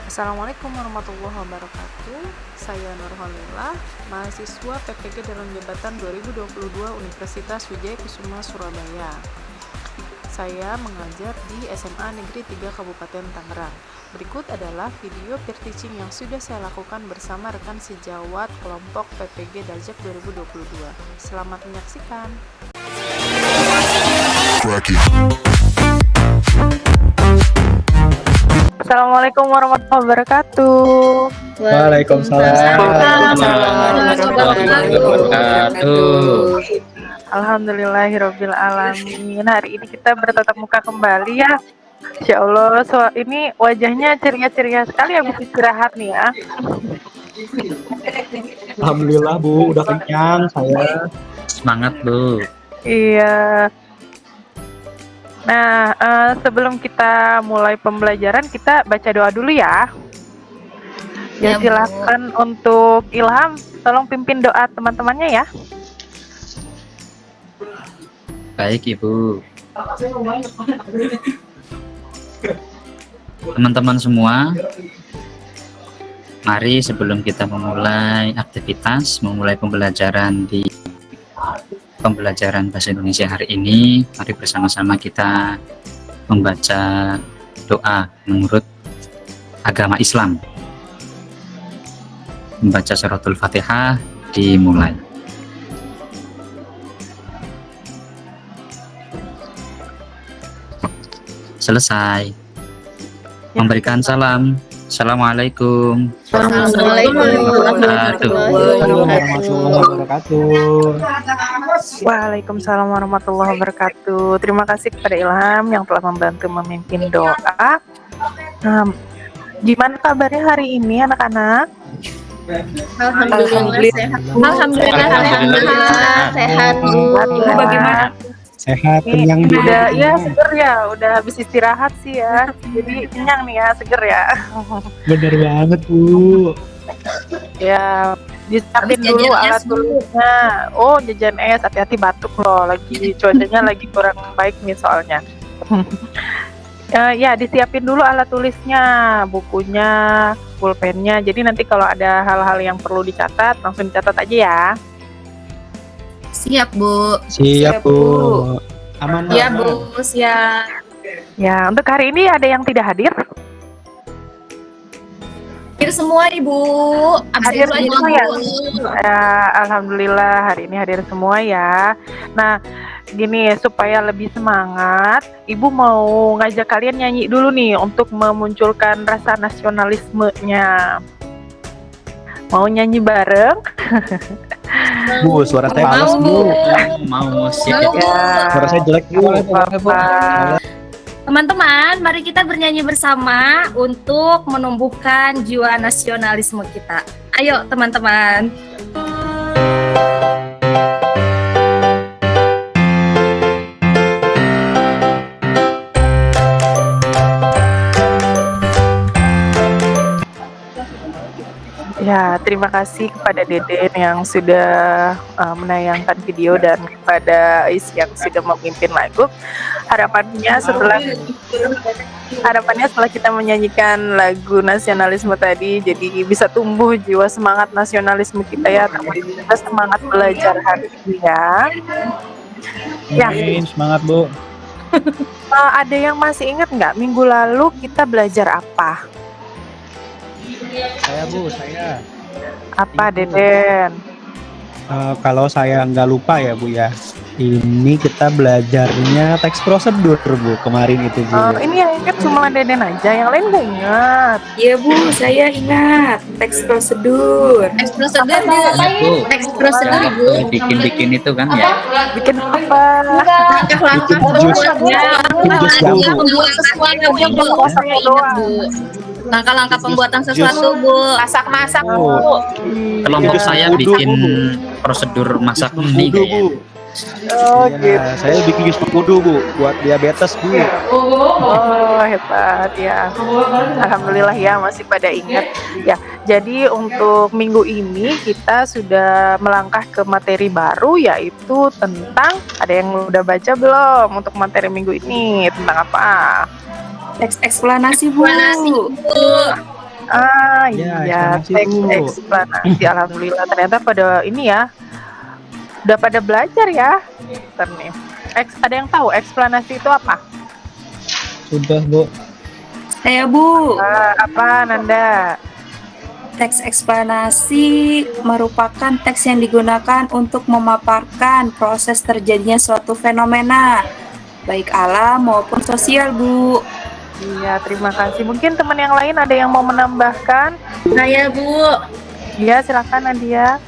Assalamualaikum warahmatullahi wabarakatuh. Saya Nurholila, mahasiswa PPG dalam jabatan 2022 Universitas Wijaya Kusuma Surabaya. Saya mengajar di SMA Negeri 3 Kabupaten Tangerang. Berikut adalah video peer teaching yang sudah saya lakukan bersama rekan sejawat kelompok PPG Dajak 2022. Selamat menyaksikan. Assalamualaikum warahmatullahi wabarakatuh. Waalaikumsalam warahmatullahi wabarakatuh. Alhamdulillahirabbil alamin. Hari ini kita bertatap muka kembali ya. Insya Allah, ini wajahnya ceria-ceria sekali habis istirahat nih ya. Alhamdulillah Bu, udah kenyang saya. Semangat Bu. Iya. Nah, sebelum kita mulai pembelajaran, kita baca doa dulu ya. Ya, silakan untuk Ilham, tolong pimpin doa teman-temannya ya. Baik Ibu. Teman-teman semua, mari sebelum kita memulai aktivitas, memulai pembelajaran di pembelajaran bahasa Indonesia hari ini, mari bersama-sama kita membaca doa menurut agama Islam. Membaca suratul Fatihah dimulai. Selesai. Memberikan salam. Assalamualaikum Warahmatullahi wabarakatuh. Waalaikumsalam warahmatullahi wabarakatuh. Terima kasih kepada Ilham yang telah membantu memimpin doa. Gimana kabarnya hari ini anak-anak? Alhamdulillah sehat Bu. Bagaimana? Sehat, kenyang Bu. Udah ya seger ya, udah habis istirahat sih ya. Jadi kenyang nih ya, seger ya. Bener banget Bu. Ya, disiapin dulu alat tulisnya. Oh, jajan es, hati-hati batuk loh. Lagi cuacanya lagi kurang baik nih soalnya. Ya, disiapin dulu alat tulisnya, bukunya, pulpennya. Jadi nanti kalau ada hal-hal yang perlu dicatat, langsung dicatat aja ya. Siap Bu. Siap Bu. Aman Ya Bu, siap. Ya, untuk hari ini ada yang tidak hadir? Hadir semua Ibu. Hadir Absen semua aja, ya? Bu. Alhamdulillah hari ini hadir semua ya. Nah, gini supaya lebih semangat, Ibu mau ngajak kalian nyanyi dulu nih untuk memunculkan rasa nasionalismenya. Mau nyanyi bareng? Bu, suara saya Mau, males Bu. Mau siap. Ya, Suara saya jelek Bu. Bapak. Teman-teman, mari kita bernyanyi bersama untuk menumbuhkan jiwa nasionalisme kita. Ayo teman-teman. Ya, terima kasih kepada Deden yang sudah menayangkan video dan kepada Ais yang sudah memimpin lagu. Harapannya setelah kita menyanyikan lagu nasionalisme tadi, jadi bisa tumbuh jiwa semangat nasionalisme kita ya, termasuk juga semangat belajar hari ini ya. Ya. Amin, semangat Bu. Ada yang masih ingat nggak minggu lalu kita belajar apa? Saya Bu, saya. Apa Deden? Kalau saya nggak lupa ya Bu ya, ini kita belajarnya teks prosedur Bu kemarin itu Bu. Ini yang ingat cuma Deden aja, yang lain nggak ingat. Iya Bu, saya ingat teks prosedur. Teks prosedur Bu. Bu. Teks prosedur Bu. Bikin itu kan ya. Bikin apa? Langkah-langkah pembuatan sesuatu Bu. Langkah-langkah pembuatan sesuatu Bu. Masak-masak Bu. Kelompok saya bikin prosedur masak mie kayaknya. Oh Ya, gitu. saya bikin jus mengkudu Bu, buat diabetes Bu. Oh hebat ya. Alhamdulillah ya masih pada ingat. Ya, jadi untuk minggu ini kita sudah melangkah ke materi baru, yaitu tentang, ada yang udah baca belum untuk materi minggu ini tentang apa? Teks eksplanasi Bu. Ya, Iya, eksplanasi, teks Bu. eksplanasi. Alhamdulillah ternyata pada ini ya, udah pada belajar ya. Bentar nih. Ada yang tahu eksplanasi itu apa? Sudah, Bu. Saya Bu. Apa Nanda? Teks eksplanasi merupakan teks yang digunakan untuk memaparkan proses terjadinya suatu fenomena, baik alam maupun sosial, Bu. Iya, terima kasih. Mungkin teman yang lain ada yang mau menambahkan? Saya Bu, Iya, silakan Nadia.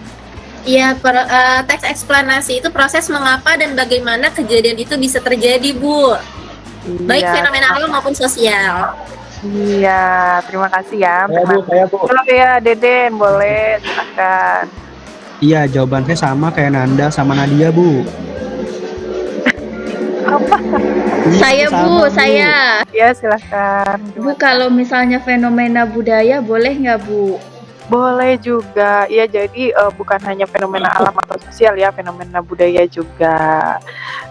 ya teks eksplanasi itu proses mengapa dan bagaimana kejadian itu bisa terjadi Bu, baik Iya. fenomena alam maupun sosial. Iya, terima kasih ya. Saya, Bu. Halo ya, Deden, boleh silakan. Iya, jawabannya sama kayak Nanda sama Nadia, Bu. Apa? Iya, Saya sama, Bu, saya. Ya, silakan. Bu, kalau misalnya fenomena budaya boleh nggak Bu? Boleh juga, ya jadi bukan hanya fenomena alam atau sosial ya, fenomena budaya juga.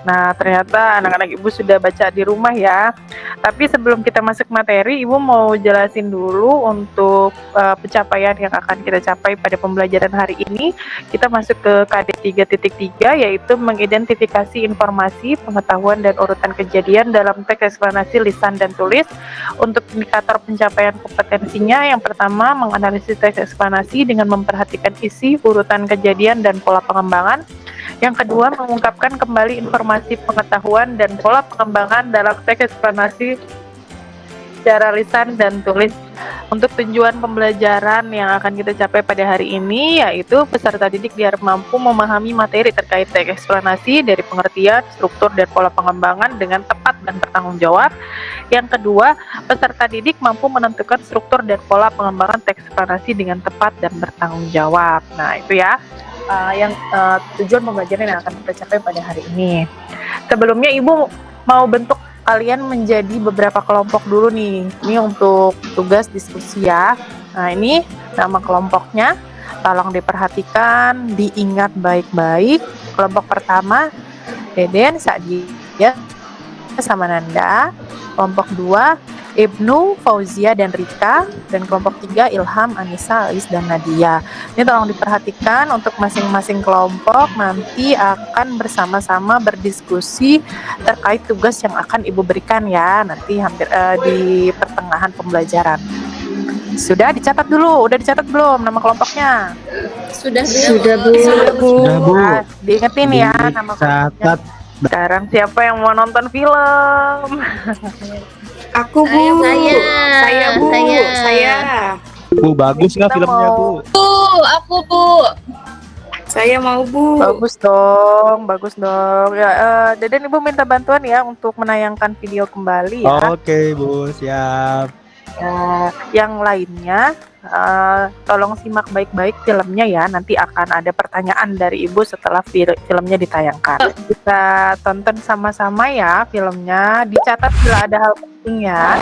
Nah ternyata anak-anak ibu sudah baca di rumah ya. Tapi sebelum kita masuk materi, ibu mau jelasin dulu untuk pencapaian yang akan kita capai pada pembelajaran hari ini. Kita masuk ke KD 3.3 yaitu mengidentifikasi informasi, pengetahuan dan urutan kejadian dalam teks eksplanasi lisan dan tulis. Untuk indikator pencapaian kompetensinya, yang pertama menganalisis teks eksplanasi dengan memperhatikan isi, urutan kejadian, dan pola pengembangan. Yang kedua, mengungkapkan kembali informasi pengetahuan dan pola pengembangan dalam teks eksplanasi secara lisan dan tulis. Untuk tujuan pembelajaran yang akan kita capai pada hari ini, yaitu peserta didik biar mampu memahami materi terkait teks eksplanasi dari pengertian, struktur, dan pola pengembangan dengan tepat dan bertanggung jawab. Yang kedua, peserta didik mampu menentukan struktur dan pola pengembangan teks eksplanasi dengan tepat dan bertanggung jawab. Nah, itu ya yang tujuan pembelajaran yang akan kita capai pada hari ini. Sebelumnya Ibu mau bentuk kalian menjadi beberapa kelompok dulu nih. Ini untuk tugas diskusi ya. Nah, ini nama kelompoknya. Tolong diperhatikan, diingat baik-baik. Kelompok pertama, Deden, Sadia, sama Nanda. Kelompok 2, Ibnu, Fauzia, dan Rika. Dan kelompok 3, Ilham, Anissa, Ais, dan Nadia. Ini tolong diperhatikan untuk masing-masing kelompok nanti akan bersama-sama berdiskusi terkait tugas yang akan Ibu berikan ya, nanti hampir di pertengahan pembelajaran. Sudah dicatat dulu, udah dicatat belum nama kelompoknya? Sudah Bu. Sudah Bu. Sudah, Bu. Nah, diingetin ya nama kelompoknya. Catat. Sekarang siapa yang mau nonton film? Aku Bu. Saya Bu. Saya. Bu, bagus nggak Kita filmnya, mau- Bu? Aku Bu. Saya mau Bu. Bagus dong, bagus dong. Ya, Deden, Ibu minta bantuan ya untuk menayangkan video kembali ya. Oke, Bu, siap. Yang lainnya, tolong simak baik-baik filmnya ya. Nanti akan ada pertanyaan dari Ibu setelah filmnya ditayangkan. Kita tonton sama-sama ya filmnya. Dicatat bila ada hal penting ya.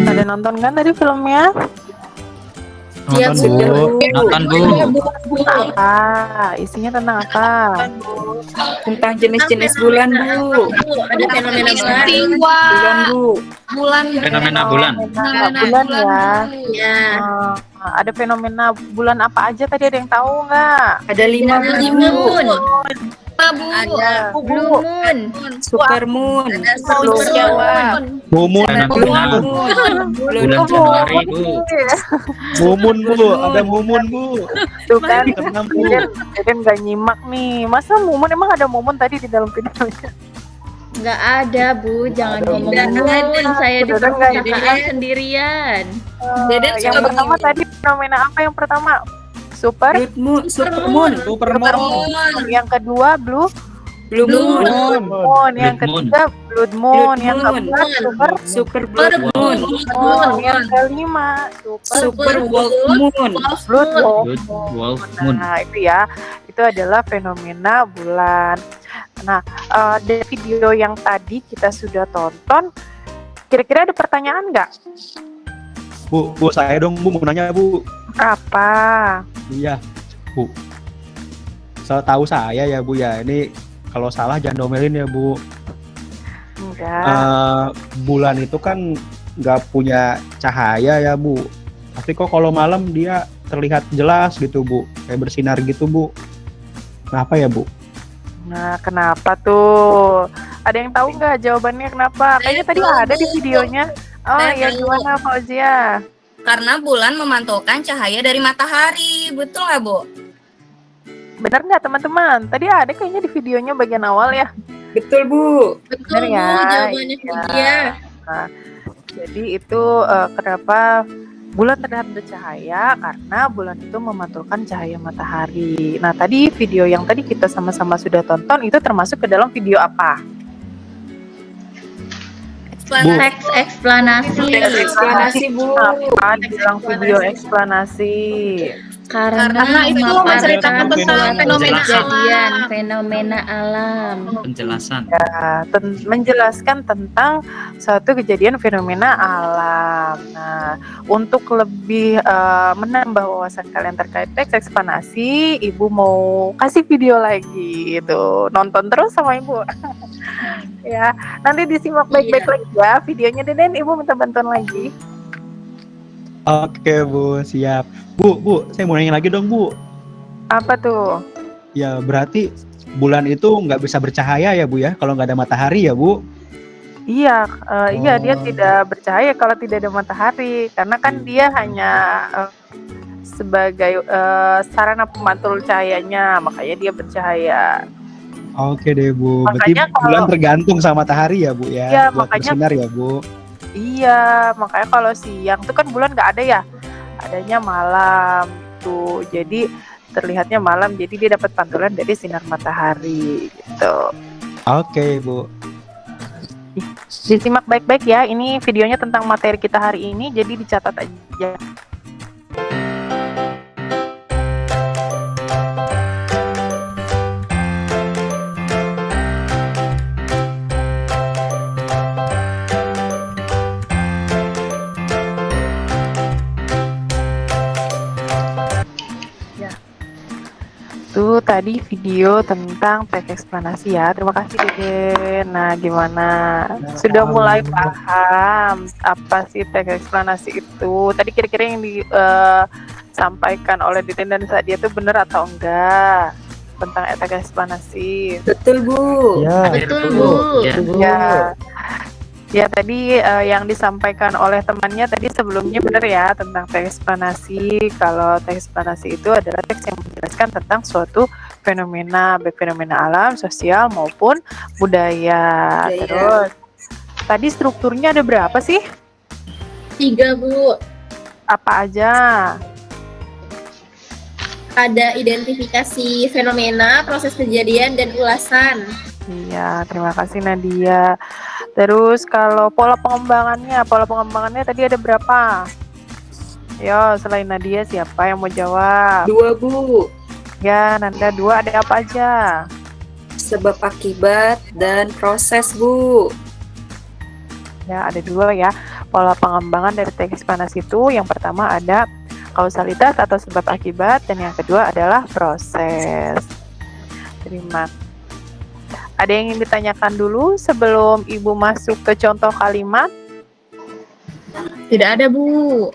Ada nonton kan tadi filmnya? Siap, Nonton, Bu. Nonton Bu. Apa? Isinya tentang apa? Tentang jenis-jenis bulan Bu. Bu, ada fenomena bulan. Bulan Bu. Fenomena bulan. Bulan ya. Ya. Ada fenomena bulan apa aja tadi, ada yang tahu nggak? Ada 5 Ada Bu. moon. Apa Bu? Ada Blue Moon. Super Moon. Ada Super Jawab. Mumun, Fenomena bulan Januari Bu. Mumun, Bu. Ada Mumun, Bu. Tuh kan, Tenang, Bu. Deden nggak nyimak nih. Masa mumun, emang ada mumun tadi di dalam videonya? Nggak ada Bu, jangan ngomong Nggak Moon. ada. Saya di Udah nggak perpustakaan ada. sendirian. Deden Yang suka pertama tadi fenomena apa yang pertama? Super. Blood Moon. Super Moon. Supermoon. Yang kedua blue. Blue Moon, Moon, yang Blood moon. ketiga Blood Moon, Blood yang Moon. keempat Super Blood Moon, Moon, yang kelima Super Wolf Moon, Blood Moon. Blood wolf moon. Nah, itu adalah fenomena bulan. Nah, dari video yang tadi kita sudah tonton, kira-kira ada pertanyaan nggak? Bu, saya dong Bu mau nanya Bu. Apa? Iya, Bu. Setahu saya ya Bu ya, ini kalau salah jangan domelin ya Bu. Enggak. Bulan itu kan nggak punya cahaya ya Bu. Tapi kok kalau malam dia terlihat jelas gitu Bu, kayak bersinar gitu Bu. Kenapa ya Bu? Nah, kenapa tuh? Ada yang tahu nggak jawabannya kenapa? Kayaknya tadi ada di videonya. Oh Saya ya, tahu. gimana Fauzia? Karena bulan memantulkan cahaya dari matahari, betul nggak, Bu? Bener nggak teman-teman? Tadi ada kayaknya di videonya bagian awal ya. betul Bu. Betul, Bener ya? Bu, jawabannya Iya. dia. Nah, jadi itu kenapa bulan terlihat bercahaya? Karena bulan itu memantulkan cahaya matahari. Nah, tadi video yang tadi kita sama-sama sudah tonton itu termasuk ke dalam video apa? Teks eksplanasi. Eksplanasi Bu. Apa dibilang video eksplanasi? Karena itu memaparkan menceritakan tentang suatu fenomena kejadian, alam. fenomena alam. Penjelasan. Menjelaskan tentang suatu kejadian fenomena alam. Nah, untuk lebih menambah wawasan kalian terkait teks eksplanasi, Ibu mau kasih video lagi itu. Nonton terus sama Ibu. Ya, nanti disimak baik-baik lagi ya videonya, Deden. Ibu minta bantuan lagi. Oke Bu, siap. Bu, saya mau nanya lagi dong Bu. Apa tuh? Ya berarti bulan itu nggak bisa bercahaya ya Bu ya, kalau nggak ada matahari ya Bu? Iya, iya dia Oh. tidak bercahaya kalau tidak ada matahari, karena kan dia hanya sebagai sarana pemantul cahayanya, makanya dia bercahaya. Oke deh Bu, berarti Makanya kalau- bulan tergantung sama matahari ya Bu ya, Iya, buat makanya- bersinar ya Bu. Iya, makanya kalau siang tuh kan bulan nggak ada ya, adanya malam tuh, jadi terlihatnya malam, jadi dia dapat pantulan dari sinar matahari gitu. Oke Bu. Disimak baik-baik ya, ini videonya tentang materi kita hari ini, jadi dicatat aja. Itu tadi video tentang teks eksplanasi ya. Terima kasih Deden. Nah, gimana? Sudah mulai paham apa sih teks eksplanasi itu? Tadi kira-kira yang disampaikan oleh Deden dan Sadia itu benar atau enggak tentang teks eksplanasi? Betul Bu. Ya, Betul, Bu. Ya. Ya. Ya tadi yang disampaikan oleh temannya tadi sebelumnya benar ya tentang teks eksplanasi. Kalau teks eksplanasi itu adalah teks yang menjelaskan tentang suatu fenomena, baik fenomena alam, sosial maupun budaya. Budaya. Terus tadi strukturnya ada berapa sih? 3, Bu. Apa aja? Ada identifikasi fenomena, proses kejadian, dan ulasan. Iya, terima kasih Nadia. Terus kalau pola pengembangannya tadi ada berapa? Yo, selain Nadia siapa yang mau jawab? 2 Bu. Ya, Nanda 2 ada apa aja? Sebab akibat dan proses Bu. Ya, ada 2 ya. Pola pengembangan dari teks eksplanasi itu yang pertama ada kausalitas atau sebab akibat dan yang kedua adalah proses. Terima. Ada yang ingin ditanyakan dulu sebelum Ibu masuk ke contoh kalimat? Tidak ada, Bu.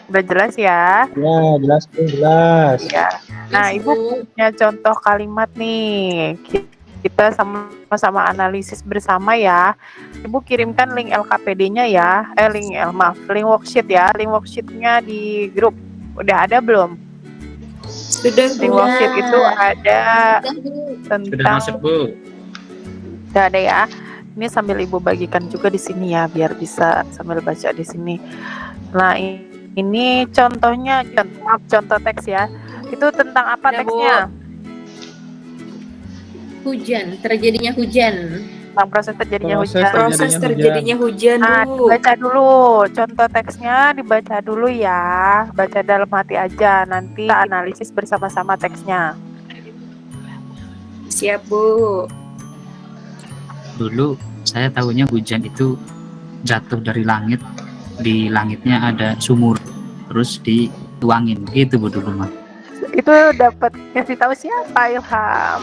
Udah jelas ya? Ya, jelas Bu, jelas. Ya. Nah, Yes, Ibu Bu. punya contoh kalimat nih. Kita sama-sama analisis bersama ya. Ibu kirimkan link LKPD-nya ya. Link worksheet ya. Link worksheet-nya di grup. Udah ada belum? Sudah Link Bu. worksheet itu ada Sudah, Bu. Sudah tentang masuk Bu. udah ada ya. Ini sambil Ibu bagikan juga di sini ya, biar bisa sambil baca di sini. Nah, ini contohnya, contoh teks ya. Itu tentang apa Ya, Bu. teksnya? Hujan, terjadinya hujan. Tentang proses terjadinya Proses hujan. Proses terjadinya hujan, Nah, Bu. dibaca dulu. Contoh teksnya dibaca dulu ya. Baca dalam hati aja. Nanti kita analisis bersama-sama teksnya. Siap, Bu. Dulu saya tahunya hujan itu jatuh dari langit, di langitnya ada sumur, terus dituangin gitu Bu dulu mah. Itu dapat kasih tahu siapa, Ilham?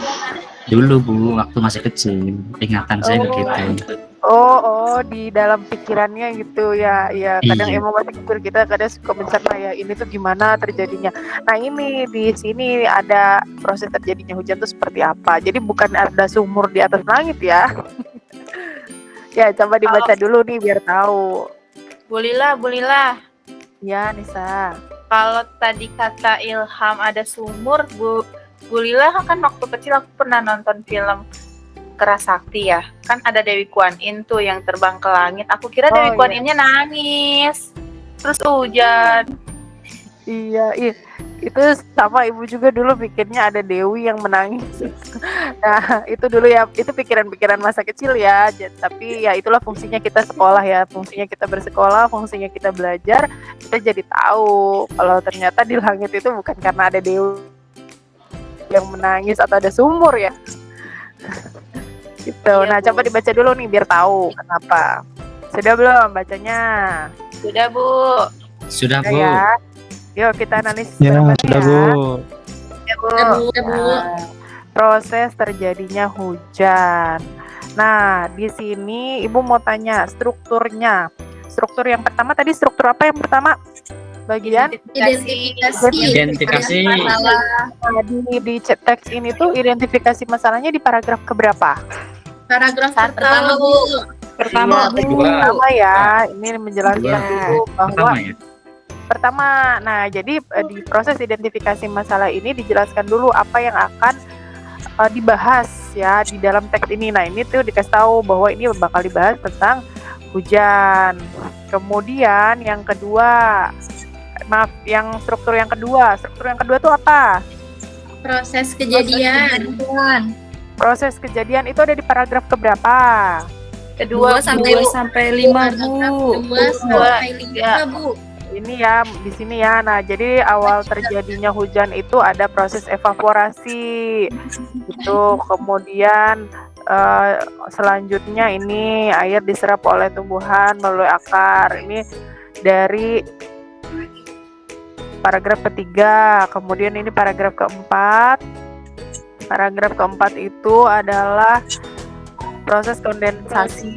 Dulu Bu, waktu masih kecil, ingatan saya begitu. Oh, di dalam pikirannya gitu ya. Ya, kadang Iya. emang masih kecil kita kadang suka mencerna ya, ini tuh gimana terjadinya. Nah, ini di sini ada proses terjadinya hujan tuh seperti apa. Jadi bukan ada sumur di atas langit ya. Ya, coba dibaca dulu nih biar tahu. Bu Lila, Ya, Nisa. kalau tadi kata Ilham ada sumur, Bu Lila kan waktu kecil aku pernah nonton film Kerasakti ya. Kan ada Dewi Kuan Yin tuh yang terbang ke langit. Aku kira Dewi Kuan iya. Yin-nya nangis. Terus hujan. Iya, itu sama ibu juga dulu pikirnya ada Dewi yang menangis. Nah, itu dulu ya, itu pikiran-pikiran masa kecil ya. Tapi ya itulah fungsinya kita sekolah ya, fungsinya kita bersekolah, fungsinya kita belajar. Kita jadi tahu kalau ternyata di langit itu bukan karena ada Dewi yang menangis atau ada sumur ya. Gitu. Iya, Nah, Bu. coba dibaca dulu nih biar tahu kenapa. Sudah belum bacanya? Sudah, Bu. Sudah Bu. Ya. Yuk kita analisis Ya, bareng-bareng sudah ya. Bu. Ya, Bu. Nah, proses terjadinya hujan. Nah, di sini Ibu mau tanya strukturnya. Struktur yang pertama tadi struktur apa yang pertama? Bagian Identifikasi. Masalah. di teks ini tuh identifikasi masalahnya di paragraf keberapa? Paragraf Satu. pertama, Bu. Pertama, Iya, Bu. pertama ya. Ini menjelaskan dulu bahwa Pertama ya. pertama, nah jadi di proses identifikasi masalah ini dijelaskan dulu apa yang akan dibahas ya di dalam teks ini. Nah ini tuh dikasih tahu bahwa ini bakal dibahas tentang hujan. Kemudian yang kedua, yang struktur yang kedua tuh apa? Proses kejadian. Proses kejadian itu ada di paragraf keberapa? Kedua, 2 sampai 5, Bu. 2 sampai 5, Bu. Ini ya di sini ya. Nah, jadi awal terjadinya hujan itu ada proses evaporasi. Itu kemudian selanjutnya ini air diserap oleh tumbuhan melalui akar. Ini dari paragraf ketiga. Kemudian ini paragraf keempat. Paragraf keempat itu adalah proses kondensasi.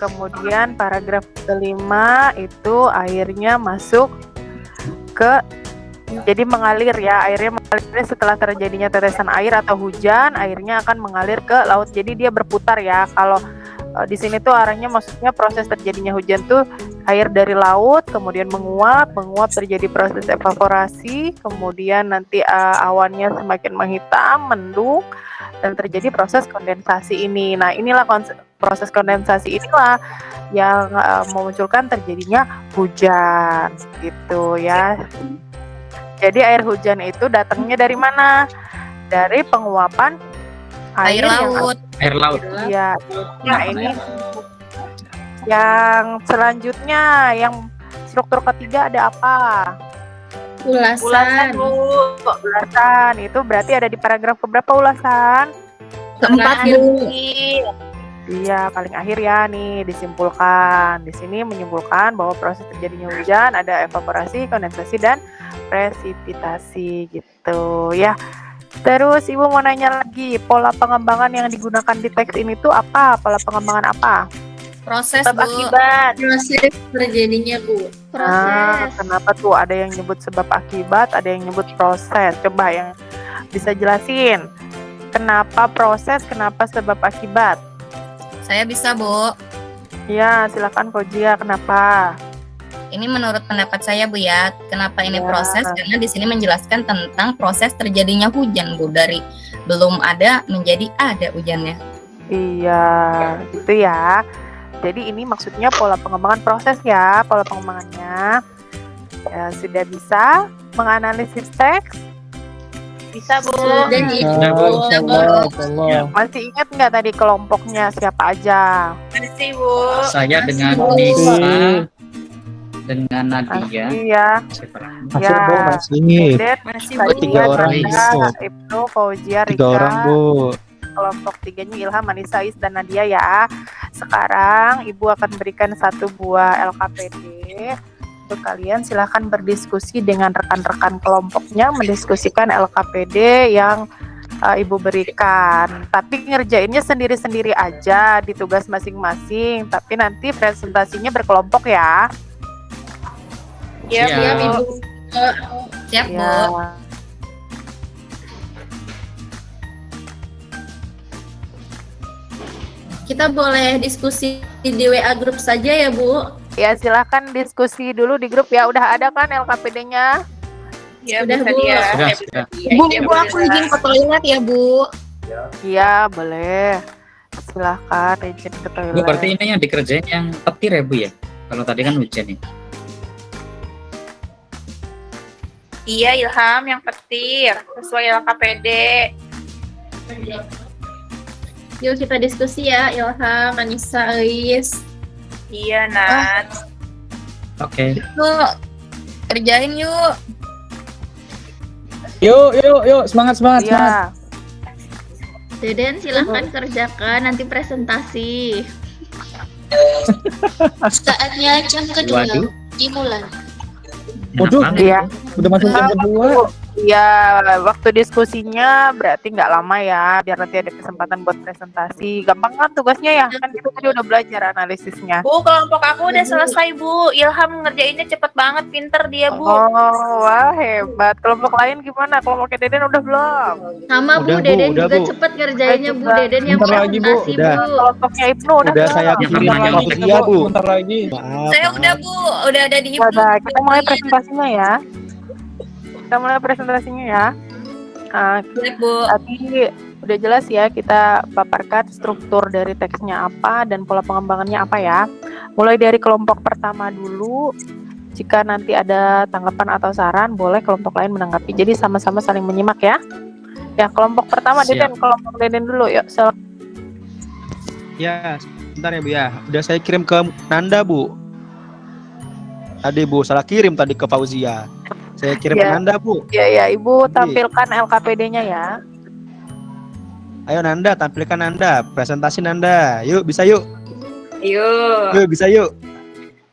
Kemudian paragraf kelima itu airnya masuk ke, jadi mengalir ya, airnya mengalir setelah terjadinya tetesan air atau hujan, airnya akan mengalir ke laut. Jadi dia berputar ya. Kalau di sini tuh arahnya maksudnya proses terjadinya hujan tuh air dari laut kemudian menguap terjadi proses evaporasi, kemudian nanti awannya semakin menghitam, mendung, dan terjadi proses kondensasi ini. Nah, inilah proses kondensasi inilah yang memunculkan terjadinya hujan gitu ya. Jadi air hujan itu datangnya dari mana? Dari penguapan air Laut. Air laut. Ya, nah ini yang selanjutnya, yang struktur ketiga ada apa? Ulasan. Ulasan itu berarti ada di paragraf keberapa ulasan? Keempat, Bu. Iya, paling akhir ya nih disimpulkan. Di sini menyimpulkan bahwa proses terjadinya hujan ada evaporasi, kondensasi, dan presipitasi gitu ya. Terus Ibu mau nanya lagi, pola pengembangan yang digunakan di teks ini tuh apa? Pola pengembangan apa? Proses, Sebab Bu. akibat. Proses terjadinya, Bu. Nah, kenapa tuh ada yang nyebut sebab akibat, ada yang nyebut proses? Coba yang bisa jelasin. Kenapa proses, kenapa sebab akibat? Saya bisa, Bu. Ya, silakan Kojia, kenapa? Ini menurut pendapat saya, Bu ya. Kenapa ini Ya. proses? Karena di sini menjelaskan tentang proses terjadinya hujan, Bu. Dari belum ada menjadi ada hujannya. Iya, gitu ya. Jadi ini maksudnya pola pengembangan proses ya, pola pengembangannya. Ya, sudah bisa menganalisis teks? Bisa, Bu. Sudah Sudah, Bu. Ibu. Insya Allah, insya Allah. Masih ingat nggak tadi kelompoknya siapa aja? Masih, Bu. Saya dengan Bu. Nisa, dengan Nadia. Iya. Siapa lagi? Masih Ya. Bu, masih. Dedet, Masih Sadia, Bu. Tiga orang, Nanda, Bu. Ibnu, Fauzia, 3 Rika. orang Bu. Kelompok tiganya Ilham, Anissa, Is, dan Nadia ya. Sekarang Ibu akan berikan 1 buah LKPD. Untuk kalian silahkan berdiskusi dengan rekan-rekan kelompoknya, mendiskusikan LKPD yang Ibu berikan. Tapi ngerjainnya sendiri-sendiri aja di tugas masing-masing. Tapi nanti presentasinya berkelompok ya. Iya, Siap. Siap, Bu. Ibu. Siap, Bu. Ya. Kita boleh diskusi di WA grup saja ya, Bu. Ya, silahkan diskusi dulu di grup ya. Udah ada kan LKPD-nya? Ya, Sudah, bisa Bu. dia. Sudah. Ibu, aku izin ke toilet ya, Bu. Iya, boleh. Silahkan izin ke toilet. Bu, berarti ini yang dikerjain yang petir ya, Bu ya? Kalau tadi kan hujan nih. Iya, Ilham yang petir sesuai LKPD. Yuk kita diskusi ya, Ilham, Anissa, Is. Iya, Nat. Oke. Yuk, kerjain yuk. Yuk, semangat. Iya. Deden silahkan kerjakan nanti presentasi. Saatnya jam kedua Waduh. dimulai. Enak Waduh. banget. Iya. Udah masuk jam kedua. Iya, waktu diskusinya berarti nggak lama ya, biar nanti ada kesempatan buat presentasi. Gampang kan tugasnya ya? Kan kita tadi udah belajar analisisnya. Bu, kelompok aku udah selesai, Bu. Ilham ngerjainnya cepet banget, pinter dia, Bu. Oh, wah hebat. Kelompok lain gimana? Kelompoknya Deden udah belum? Sama Bu, Udah, Bu, Deden udah, juga Bu. cepet ngerjainnya Bu. Udah. Deden yang Bentar lagi, Bu. presentasi Udah. Bu. Kelompoknya Ibnu udah Udah belum? saya kirim Yang ke lagi, dia, Bu. Bentar lagi. Maaf. Saya udah, Bu. Udah ada di Ibu. Udah, kita mulai presentasinya ya. Kita mulai presentasinya ya. Siap, Bu. Tadi udah jelas ya, kita paparkan struktur dari teksnya apa dan pola pengembangannya apa ya. Mulai dari kelompok pertama dulu. Jika nanti ada tanggapan atau saran, boleh kelompok lain menanggapi. Jadi sama-sama saling menyimak ya. Ya, kelompok pertama Siap. Deden, kelompok Deden dulu yuk. Ya, sebentar ya Bu ya. Udah saya kirim ke Nanda, Bu. Tadi Bu, salah kirim tadi ke Fauzia. Saya kirim ke Ya. Nanda, Bu. Ya, Ibu Jadi- tampilkan LKPD-nya ya. Ayo Nanda, tampilkan Nanda, presentasi Nanda. Yuk, bisa yuk. Yuk. Yuk, bisa yuk.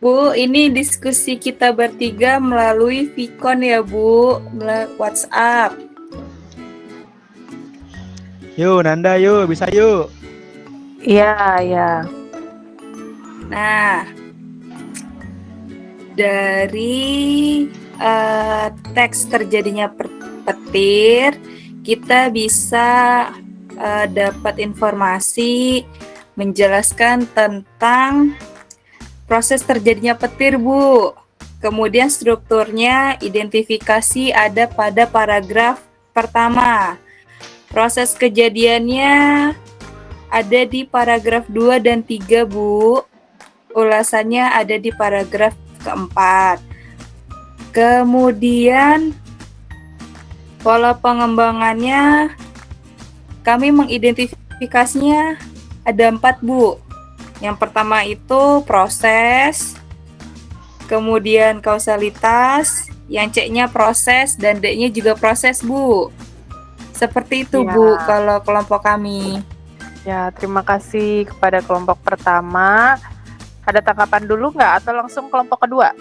Bu, ini diskusi kita bertiga melalui Vicon ya Bu, melalui WhatsApp. Yuk, Nanda, yuk, bisa yuk. Iya. Nah, dari teks terjadinya petir, kita bisa dapat informasi menjelaskan tentang proses terjadinya petir, Bu. Kemudian strukturnya identifikasi ada pada paragraf pertama. Proses kejadiannya ada di paragraf 2 dan 3, Bu. Ulasannya ada di paragraf keempat. Kemudian pola pengembangannya kami mengidentifikasinya ada 4, Bu. Yang pertama itu proses, kemudian kausalitas, yang C-nya proses dan D-nya juga proses, Bu. Seperti itu, Ya. Bu, kalau kelompok kami. Ya, terima kasih kepada kelompok pertama. Ada tanggapan dulu nggak atau langsung kelompok kedua?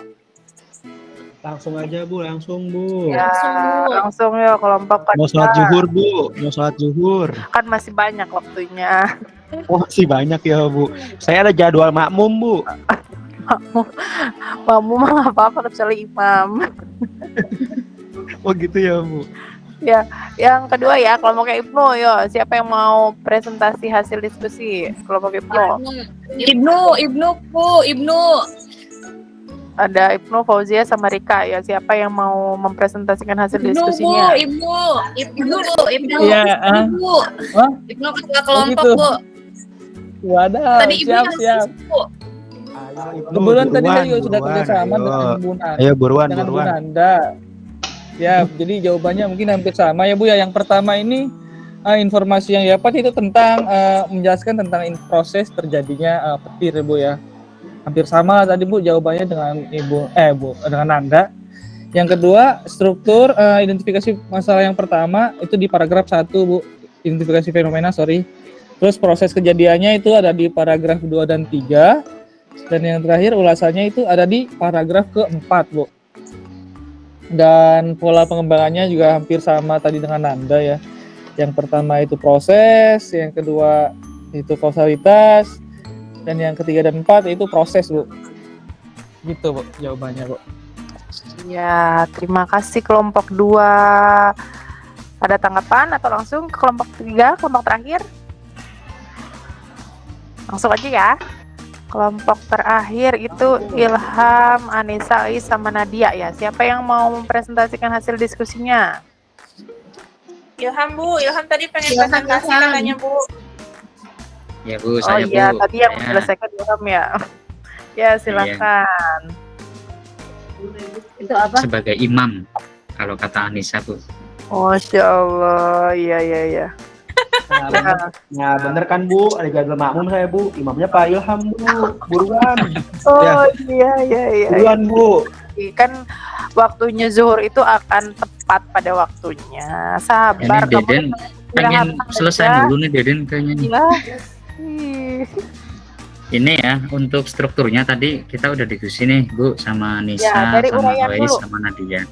Langsung aja, Bu, langsung, Bu. Ya, langsung ya kelompok kedua. Mau sholat zuhur, Bu. Mau sholat zuhur. Kan masih banyak waktunya. Oh, masih banyak ya, Bu. Saya ada jadwal makmum, Bu. Kamu mah nggak apa-apa kecuali imam. Oh, gitu ya, Bu. Ya, yang kedua ya kelompoknya Ibnu. Yo, siapa yang mau presentasi hasil diskusi kelompok Ibnu? Ibnu. Ada Ibnu, Fauzia, sama Rika ya. Siapa yang mau mempresentasikan hasil diskusinya? Ibnu. Iya, Ibnu ketua kelompok, gitu. Bu. Wadah, Tadi Ibnu siap. yang Bu. Ayo, Ibnu, Kebetulan tadi buruan, kan juga sudah buruan. kerjasama Ayo. dengan Bu Nanda. Ayo, buruan, Dengan Bu buruan. Nanda. Ya, jadi jawabannya mungkin hampir sama ya Bu ya. Yang pertama ini informasi yang dapat itu tentang menjelaskan tentang proses terjadinya petir ya Bu ya. Hampir sama tadi Bu jawabannya dengan dengan Nanda. Yang kedua, struktur identifikasi masalah yang pertama itu di paragraf 1 Bu. Identifikasi fenomena, sorry. Terus proses kejadiannya itu ada di paragraf 2 dan 3. Dan yang terakhir ulasannya itu ada di paragraf keempat Bu. Dan pola pengembangannya juga hampir sama tadi dengan Nanda ya. Yang pertama itu proses, yang kedua itu kausalitas, dan yang ketiga dan empat itu proses Bu. Gitu Bu jawabannya Bu. Ya, terima kasih kelompok 2. Ada tanggapan atau langsung ke kelompok 3, kelompok terakhir? Langsung aja ya. Kelompok terakhir itu Ilham, Anissa, Ais, sama Nadia ya. Siapa yang mau mempresentasikan hasil diskusinya? Ilham Bu, Ilham tadi pengen presentasi katanya Bu. Ya Bu, Oh saya iya, Bu. tadi yang Ya. menyelesaikan Ilham ya. Ya, silakan. Itu apa? Sebagai imam, kalau kata Anissa Bu. Masya Allah, iya. Nah, bener kan Bu, Aligadul Makmum saya Bu, imamnya Pak Ilham Bu, buruan. Oh iya. Buruan Bu. Kan waktunya zuhur itu akan tepat pada waktunya. Sabar, Ini Deden pengen selesai dulu nih Deden kayaknya nih. Ini ya untuk strukturnya tadi kita udah diskusi nih Bu sama Nisa, Ya, dari sama uraian Ais, dulu. sama Nadia.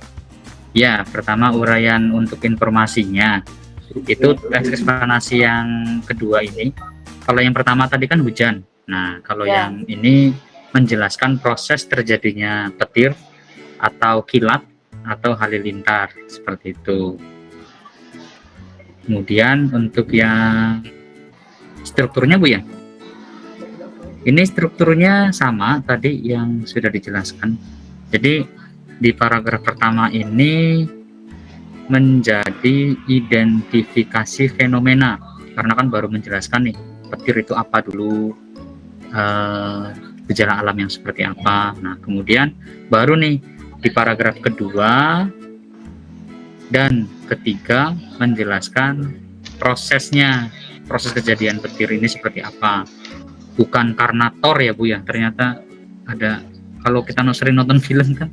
Ya, pertama uraian untuk informasinya. Itu teks eksplanasi yang kedua ini. Kalau yang pertama tadi kan hujan. Nah, kalau Ya. yang ini menjelaskan proses terjadinya petir atau kilat atau halilintar seperti itu. Kemudian untuk yang strukturnya Bu ya. Ini strukturnya sama tadi yang sudah dijelaskan. Jadi di paragraf pertama ini menjadi identifikasi fenomena, karena kan baru menjelaskan nih petir itu apa dulu, gejala alam yang seperti apa. Nah kemudian baru nih di paragraf kedua dan ketiga menjelaskan prosesnya, proses kejadian petir ini seperti apa. Bukan karena Thor ya Bu ya, ternyata ada, kalau kita sering nonton film kan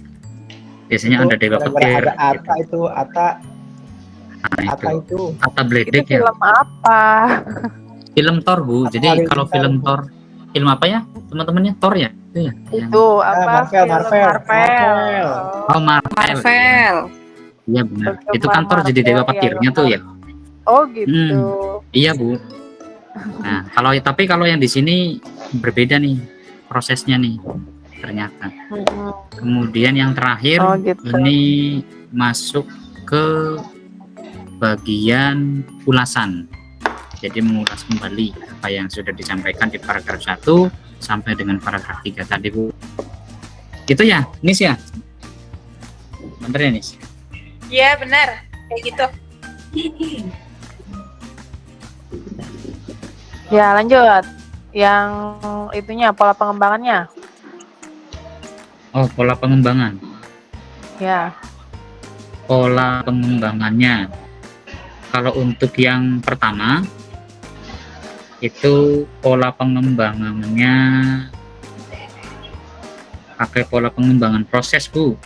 biasanya ada dewa petir. Ada Ata gitu. itu, Ata Nah, itu. Ata Bledek Itu ya. film apa? Film Thor Bu. Jadi Halilintar, kalau film Bu. Thor, film apa ya teman-temannya, Thor ya? Itu ya. Itu apa? Marvel, Film Marvel. Oh Marvel. Marvel. Iya benar. Film Itu kan Thor jadi Marvel, dewa ya, petirnya tuh ya. Oh gitu. Iya Bu. Nah tapi kalau yang di sini berbeda nih prosesnya nih ternyata. Kemudian yang terakhir Oh, gitu. ini masuk ke bagian ulasan. Jadi mengulas kembali apa yang sudah disampaikan di paragraf 1 sampai dengan paragraf 3 tadi Bu. Itu ya, Nis ya? Bener ya Nis? Iya benar, kayak gitu. Ya lanjut. Yang itunya pola pengembangannya. Oh, pola pengembangan. Ya. Pola pengembangannya. Kalau untuk yang pertama itu pola pengembangannya pakai pola pengembangan proses Bu.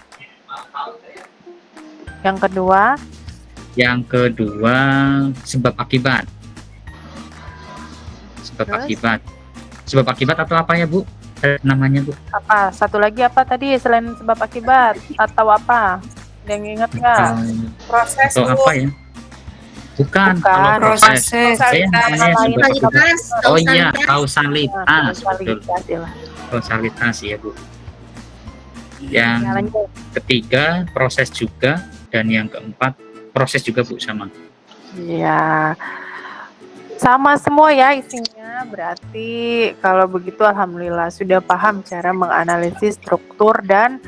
Yang kedua, sebab akibat. Terus? Sebab akibat atau apa ya Bu namanya Bu? apa? Satu lagi apa tadi selain sebab akibat atau apa? Yang ingat nggak? Proses Atau Bu. apa ya? Bukan, kalau proses. Saya namanya sebab akibat. Oh iya, kausalitas. Betul. Kausalitas ya Bu. Yang Ya, lanjut. ketiga proses juga, dan yang keempat proses juga Bu sama. Iya. Sama semua ya isinya. Berarti kalau begitu alhamdulillah sudah paham cara menganalisis struktur dan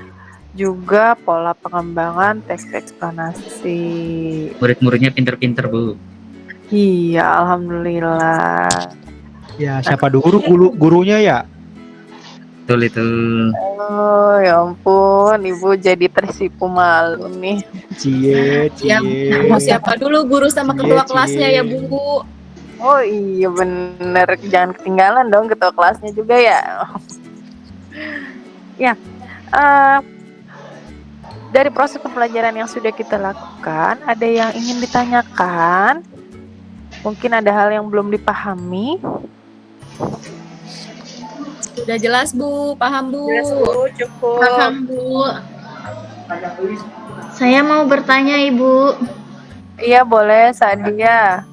juga pola pengembangan teks eksplanasi. Murid-muridnya pinter-pinter Bu. Iya, alhamdulillah. Ya, siapa dulu gurunya ya? Betul itu. Oh, ya ampun, Ibu jadi tersipu malu nih. Cie, Ya, Bu, siapa dulu guru sama Cie, ketua cie. kelasnya ya, Bu? Oh iya bener, jangan ketinggalan dong ketua kelasnya juga ya. Ya, eh, dari proses pembelajaran yang sudah kita lakukan, ada yang ingin ditanyakan? Mungkin ada hal yang belum dipahami? Sudah jelas, Bu. Paham, Bu. Jelas Bu, cukup. Paham, Bu. Saya mau bertanya, Ibu. Iya boleh, Sadia.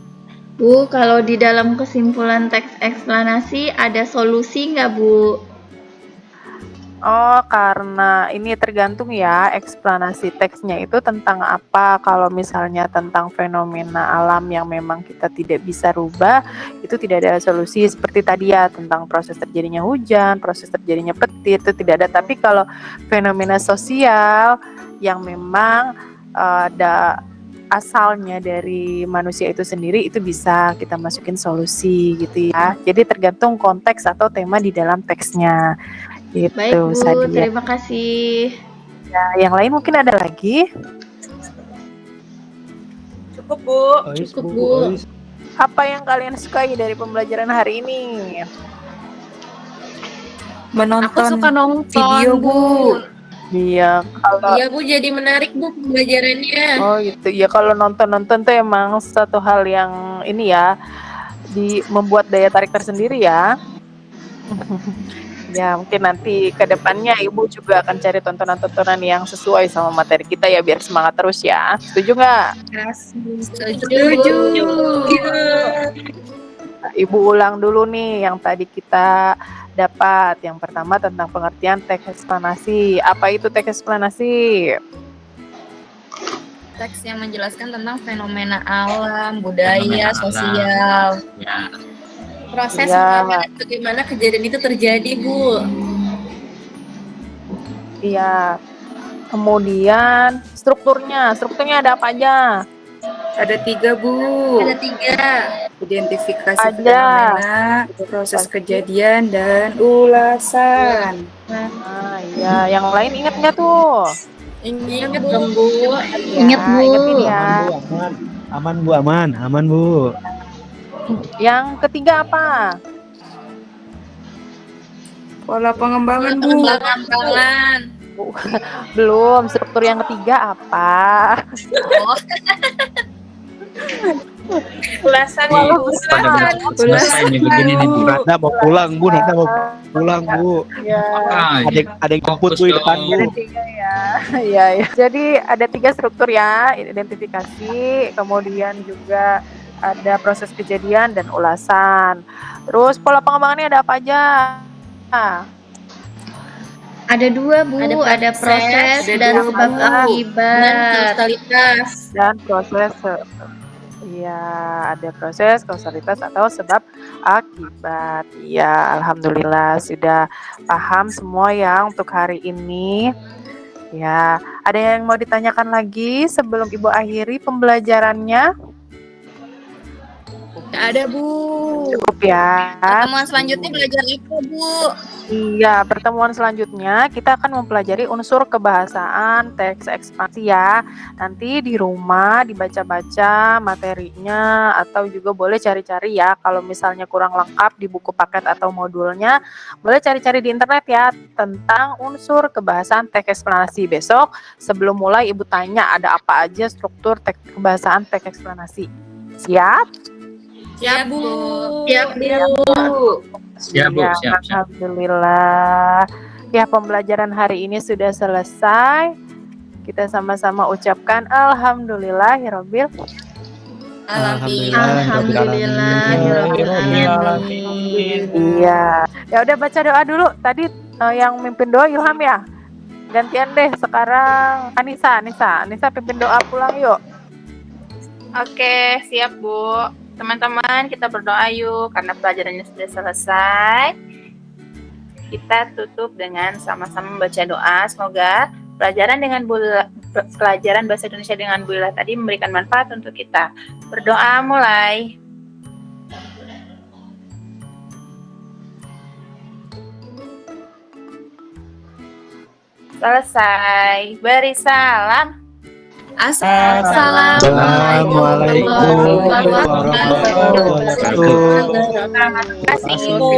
Bu, kalau di dalam kesimpulan teks eksplanasi ada solusi nggak, Bu? Oh, karena ini tergantung ya, eksplanasi teksnya itu tentang apa. Kalau misalnya tentang fenomena alam yang memang kita tidak bisa rubah, itu tidak ada solusi seperti tadi ya, tentang proses terjadinya hujan, proses terjadinya petir, itu tidak ada. Tapi kalau fenomena sosial yang memang ada asalnya dari manusia itu sendiri, itu bisa kita masukin solusi gitu ya. Jadi tergantung konteks atau tema di dalam teksnya. Gitu, Baik, Bu. Sadia. Terima kasih. Ya, yang lain mungkin ada lagi? Cukup Bu. Cukup, Bu. Apa yang kalian sukai dari pembelajaran hari ini? Menonton Aku suka nonton, video, Bu. Iya, kalau Iya Bu, jadi menarik Bu pembelajarannya. oh gitu. Ya kalau nonton-nonton tuh emang satu hal yang ini ya, membuat daya tarik tersendiri ya. Ya mungkin nanti ke depannya Ibu juga akan cari tontonan-tontonan yang sesuai sama materi kita ya, biar semangat terus ya. Setuju nggak? Setuju. Ibu ulang dulu nih yang tadi kita dapat. Yang pertama tentang pengertian teks eksplanasi. Apa itu teks eksplanasi? Teks yang menjelaskan tentang fenomena alam, budaya, Fenomena alam. sosial. Ya, Proses Iya. bagaimana kejadian itu terjadi Bu. Iya. Kemudian strukturnya ada apa aja? Ada 3, Bu. Ada 3. Identifikasi Ada. fenomena, proses kejadian, dan ulasan. Nah, iya. Yang lain ingat nggak tuh? Ingat dong Bu. Ingat, Bu. Ingetin ya. Aman Bu, aman Bu. Yang ketiga apa? Pola pengembangan, Bu. Pengembangan. Belum. Struktur yang ketiga apa? Ulasan Bu. selesai nih begini nih Bu. Nanda mau pulang Bu, Ya. Ada yang jemput Bu di depan Bu. Ada 3 ya. Iya, ya. Jadi ada 3 struktur ya, identifikasi, kemudian juga ada proses kejadian dan ulasan. Terus pola pengembangannya ada apa aja? Ada 2, Bu. Ada proses ada dan 2, sebab Bu. Dan akibat. kausalitas. Dan proses iya, ada proses kausalitas atau sebab akibat. Iya, alhamdulillah sudah paham semua ya untuk hari ini. Ya, ada yang mau ditanyakan lagi sebelum Ibu akhiri pembelajarannya? Nggak ada, Bu. Cukup ya. Pertemuan selanjutnya belajar apa, Bu? Iya, pertemuan selanjutnya kita akan mempelajari unsur kebahasaan teks ekspansi ya. Nanti di rumah dibaca-baca materinya atau juga boleh cari-cari ya. Kalau misalnya kurang lengkap di buku paket atau modulnya, boleh cari-cari di internet ya tentang unsur kebahasaan teks eksplanasi. Besok sebelum mulai Ibu tanya ada apa aja struktur kebahasaan teks eksplanasi. Siap? Siap Bu. Siap, Bu. Siap Bu, Ya, siap. alhamdulillah. Ya, pembelajaran hari ini sudah selesai. Kita sama-sama ucapkan alhamdulillahirabbil. Iya. Ya udah baca doa dulu. Tadi yang mimpin doa Ilham ya. Gantian deh sekarang Anissa pimpin doa pulang yuk. Oke, siap Bu. Teman-teman, kita berdoa yuk karena pelajarannya sudah selesai. Kita tutup dengan sama-sama membaca doa. Semoga pelajaran bahasa Indonesia dengan Bu Lila tadi memberikan manfaat untuk kita. Berdoa mulai. Selesai. Beri salam. Assalamualaikum warahmatullahi wabarakatuh. Terima kasih, Bu.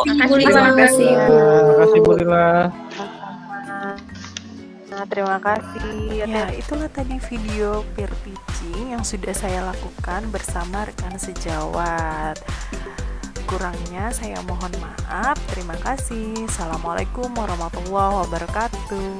Terima kasih, Bu. Terima kasih Bu Lila. Nah, terima kasih. Ya, itulah tadi video peer teaching yang sudah saya lakukan bersama rekan sejawat. Kurangnya saya mohon maaf. Terima kasih. Assalamualaikum warahmatullahi wabarakatuh.